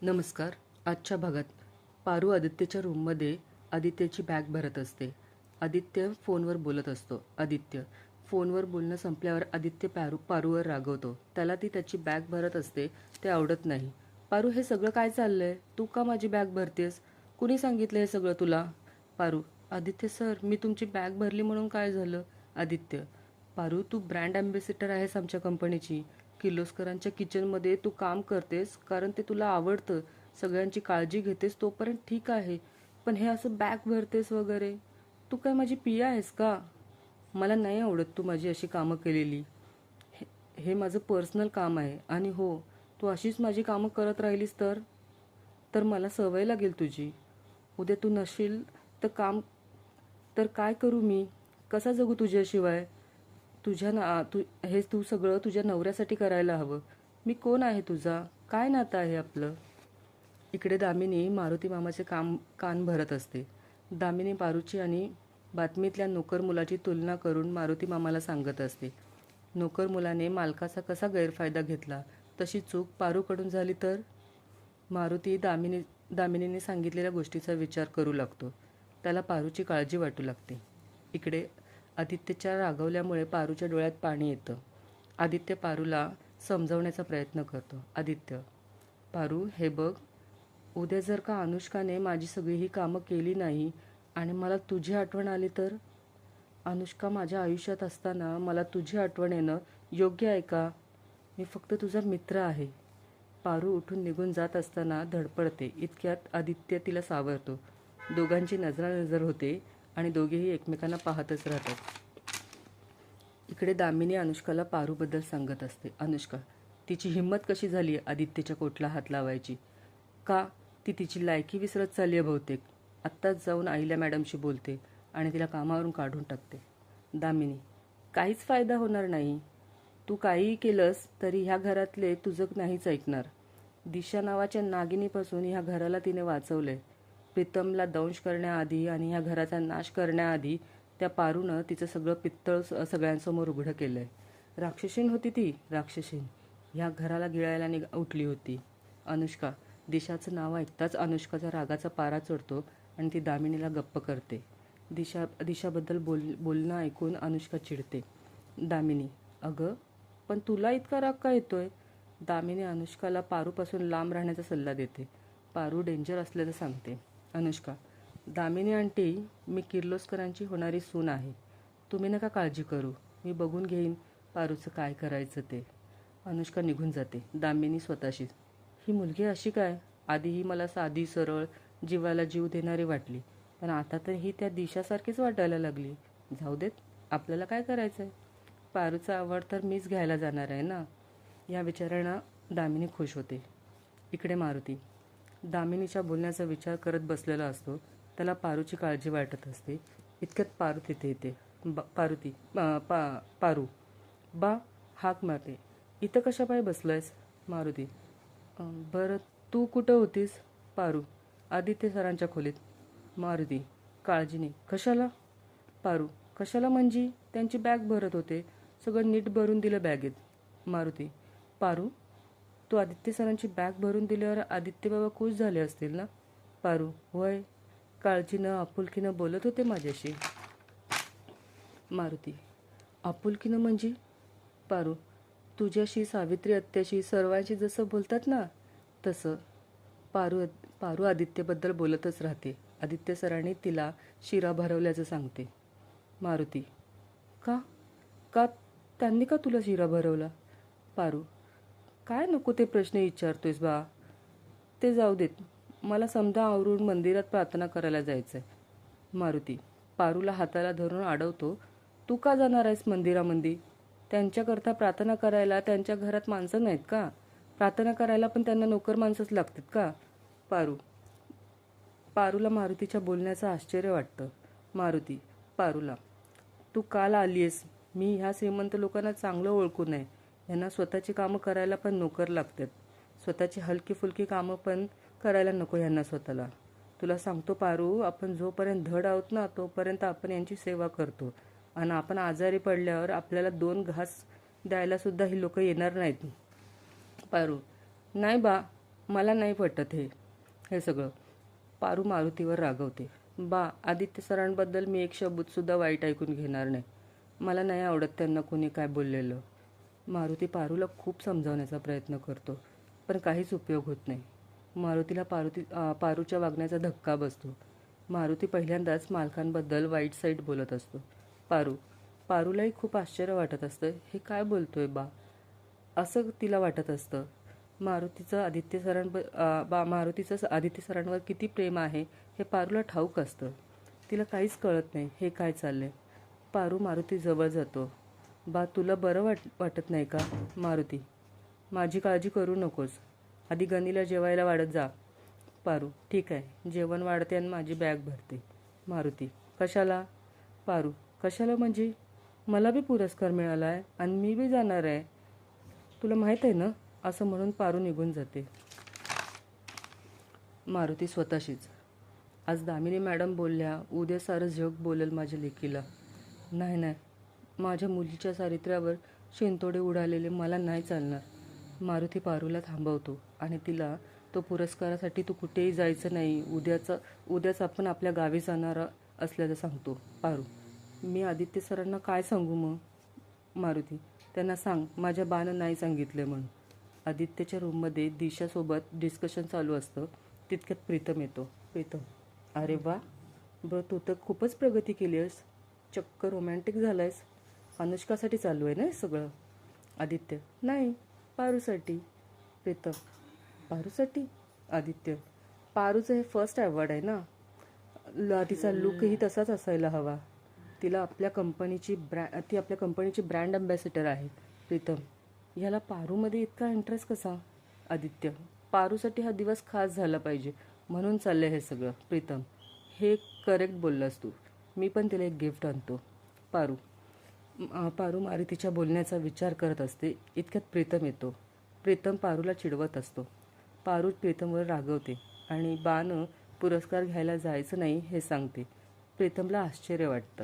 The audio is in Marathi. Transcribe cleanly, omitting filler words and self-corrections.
नमस्कार. आजच्या भागात पारू आदित्यच्या रूममध्ये आदित्यची बॅग भरत असते. आदित्य फोनवर बोलत असतो. फोनवर बोलणं संपल्यावर आदित्य पारूवर रागवतो. त्याला ती त्याची बॅग भरत असते ते आवडत नाही. पारू, हे सगळं काय चाललंय? तू का माझी बॅग भरतेस? कुणी सांगितलं हे सगळं तुला? पारू: आदित्य सर, मी तुमची बॅग भरली म्हणून काय झालं? आदित्य: पारू, तू ब्रँड अँबॅसेडर आहेस आमच्या कंपनीची. किर्लोस्करांच्या किचनमध्ये तू काम करतेस कारण ते तुला आवडतं, सगळ्यांची काळजी घेतेस तोपर्यंत ठीक आहे, पण हे असं बॅग भरतेस वगैरे, तू काय माझी पिया आहेस का? मला नाही आवडत तू माझी अशी कामं केलेली. हे माझं पर्सनल काम आहे. आणि हो, तू अशीच माझी कामं करत राहिलीस तर तर मला सवय लागेल तुझी. उद्या तू नशील तर काय करू मी? कसा जगू तुझ्याशिवाय? हे तू सगळं तुझ्या नवऱ्यासाठी करायला हवं. मी कोण आहे तुझा? काय नातं आहे आपलं? इकडे दामिनी मारुती मामाचे कान भरत असते. दामिनी पारूची आणि बातमीतल्या नोकर मुलाची तुलना करून मारुती मामाला सांगत असते. नोकर मुलाने मालकाचा कसा गैरफायदा घेतला, तशी चूक पारूकडून झाली तर? मारुती दामिनीने सांगितलेल्या गोष्टीचा विचार करू लागतो. त्याला पारूची काळजी वाटू लागते. इकडे आदित्यच्या रागवल्यामुळे पारूच्या डोळ्यात पाणी येतं. आदित्य पारूला समजावण्याचा प्रयत्न करतो. आदित्य: पारू, हे बघ, उद्या जर का अनुष्काने माझी सगळी ही कामं केली नाही आणि मला तुझी आठवण आली तर? अनुष्का माझ्या आयुष्यात असताना मला तुझी आठवण येणं योग्य आहे का? मी फक्त तुझा मित्र आहे. पारू उठून निघून जात असताना धडपडते. इतक्यात आदित्य तिला सावरतो. दोघांची नजरानजर होते आणि दोघेही एकमेकांना पाहतच राहतात. इकडे दामिनी अनुष्काला पारूबद्दल सांगत असते. अनुष्का: तिची हिंमत कशी झाली आदित्यच्या कोटला हात लावायची? का? ती तिची लायकी विसरत चालली आहे बहुतेक. आत्ताच जाऊन आईला मॅडमशी बोलते आणि तिला कामावरून काढून टाकते. दामिनी: काहीच फायदा होणार नाही. तू काहीही केलंस तरी ह्या घरातले तुझं नाहीच ऐकणार. दिशा नावाच्या नागिनीपासून ह्या घराला तिने वाचवलंय. प्रीतमला दंश करण्याआधी आणि ह्या घराचा नाश करण्याआधी त्या पारूनं तिचं सगळं पित्तळ सगळ्यांसमोर उघडं केलंय. राक्षसीन होती ती, राक्षसीन. ह्या घराला गिळायला उठली होती. अनुष्का. दिशाचं नाव ऐकताच अनुष्काचा रागाचा पारा चढतो आणि ती दामिनीला गप्प करते. दिशाबद्दल बोलणं ऐकून अनुष्का चिडते. दामिनी: अगं, पण तुला इतका राग का येतोय? दामिनी अनुष्काला पारूपासून लांब राहण्याचा सल्ला देते. पारू डेंजर असल्याचं सांगते. अनुष्का: दामिनी आंटी, मी किर्लोस्करांची होणारी सून आहे. तुम्ही नका काळजी करू. मी बघून घेईन पारूचं काय करायचं ते. अनुष्का निघून जाते. दामिनी स्वतःशीच: ही मुलगी अशी काय? आधी ही मला साधी, सरळ, जीवाला जीव देणारी वाटली, पण आता तर ही त्या दिशासारखीच वाटायला लागली. जाऊ देत, आपल्याला काय करायचं आहे? पारूचा आवड तर मीच घ्यायला जाणार आहे ना. या विचारांना दामिनी खुश होते. इकडे मारुती दामिनीच्या बोलण्याचा विचार करत बसलेला असतो. त्याला पारूची काळजी वाटत असते. इतक्यात पारू तिथे येते. पारू: बा, हाक मारते. इथं कशा पाय बसलायस? मारुती: बरं, तू कुठं होतीस? पारू: आदित्य सरांच्या खोलीत. मारुती काळजीने: कशाला? पारू: कशाला म्हणजे? त्यांची बॅग भरत होते. सगळं नीट भरून दिलं बॅगेत. मारुती: पारू, तू आदित्य सरांची बॅग भरून दिल्यावर आदित्य बाबा खुश झाले असतील ना? पारू: होय, काळजीनं आपुलकीनं बोलत होते माझ्याशी. मारुती: आपुलकीनं म्हणजे? पारू: तुझ्याशी, सावित्री आत्याशी, सर्वांशी जसं बोलतात ना तसं. पारू आदित्यबद्दल बोलतच राहते. आदित्य सरांनी तिला शिरा भरवल्याचं सांगते. मारुती: का? का त्यांनी का तुला शिरा भरवला? पारू: काय नको ते प्रश्न विचारतोयस बा? ते जाऊ देत, मला समजा आवरून मंदिरात प्रार्थना करायला जायचंय. मारुती पारूला हाताला धरून अडवतो. तू का जाणार आहेस मंदिरामध्ये? त्यांच्याकरता प्रार्थना करायला त्यांच्या घरात माणसं नाहीत का? प्रार्थना करायला पण त्यांना नोकर माणसंच लागतात का? पारूला मारुतीच्या बोलण्याचं आश्चर्य वाटतं. मारुती पारूला: तू काल आलीयस. मी ह्या श्रीमंत लोकांना चांगलं ओळखून आहे. यांना स्वतःची कामं करायला पण नोकर लागतात. स्वतःची हलकी फुलकी कामं पण करायला नको ह्यांना स्वतःला. तुला सांगतो पारू, आपण जोपर्यंत धड आहोत ना तोपर्यंत आपण यांची सेवा करतो, आणि आपण आजारी पडल्यावर आपल्याला 2 घास द्यायला सुद्धा ही लोक येणार नाहीत. पारू: नाही बा, मला नाही पटत हे सगळं. पारू मारुतीवर रागवते. बा, आदित्य सरांबद्दल मी एक शब्दसुद्धा वाईट ऐकून घेणार नाही. मला नाही आवडत त्यांना कोणी काय बोललेलं. मारुती पारूला खूप समजावण्याचा प्रयत्न करतो, पण काहीच उपयोग होत नाही. मारुतीला पारूच्या वागण्याचा धक्का बसतो. मारुती पहिल्यांदाच मालकांबद्दल वाईट साईट बोलत असतो. पारूलाही खूप आश्चर्य वाटत असतं. हे काय बोलतोय बा, असं तिला वाटत असतं. मारुतीचं आदित्य सरांवर किती प्रेम आहे हे पारूला ठाऊक असतं. तिला काहीच कळत नाही हे काय चाललंय. पारू मारुती जवळ जातो. बा, तुला बरं वाटत नाही का? मारुती, माझी काळजी करू नकोस. आधी गनीला जेवायला वाढत जा. पारू, ठीक आहे. जेवण वाढते आणि माझी बॅग भरते. मारुती, कशाला? पारू, कशाला म्हणजे? मला बी पुरस्कार मिळाला आहे आणि मी बी जाणार आहे, तुला माहीत आहे ना? असं म्हणून पारू निघून जाते. मारुती स्वतःशीच, आज दामिनी मॅडम बोलल्या उद्या सारं जग बोलेल माझ्या लेकीला. नाही, माझ्या मुलीच्या चारित्र्यावर शिंतोडे उडालेले मला नाही चालणार. मारुती पारूला थांबवतो आणि तिला तो पुरस्कारासाठी तू कुठेही जायचं नाही, उद्याच आपण आपल्या गावी जाणार असल्याचं सांगतो. पारू, मी आदित्य सरांना काय सांगू मग? मारुती, त्यांना सांग माझ्या बानं नाही सांगितले म्हणून. आदित्यच्या रूममध्ये दिशासोबत डिस्कशन चालू असतं. तितक्यात प्रीतम येतो. प्रीतम, अरे वा, तू तर खूपच प्रगती केली आहेस, चक्क रोमॅन्टिक झाला आहेस. अनुष्कासाठी चालू आहे ना हे सगळं? आदित्य, नाही, पारूसाठी. प्रीतम, पारूसाठी? आदित्य, पारूचं हे फर्स्ट अवॉर्ड आहे ना, तिचा लुकही तसाच असायला हवा. ती आपल्या कंपनीची ब्रँड अम्बॅसिडर आहे. प्रीतम, ह्याला पारूमध्ये इतका इंटरेस्ट कसा? आदित्य, पारूसाठी हा दिवस खास झाला पाहिजे म्हणून चाललंय हे सगळं. प्रीतम, हे करेक्ट बोललास तू. मी पण तिला एक गिफ्ट आणतो. पारू मारुतीच्या बोलण्याचा विचार करत असते. इतक्यात प्रीतम येतो. प्रीतम पारूला चिडवत असतो. पारू प्रीतमवर रागवते आणि बानं पुरस्कार घ्यायला जायचं नाही हे सांगते. प्रीतमला आश्चर्य वाटतं.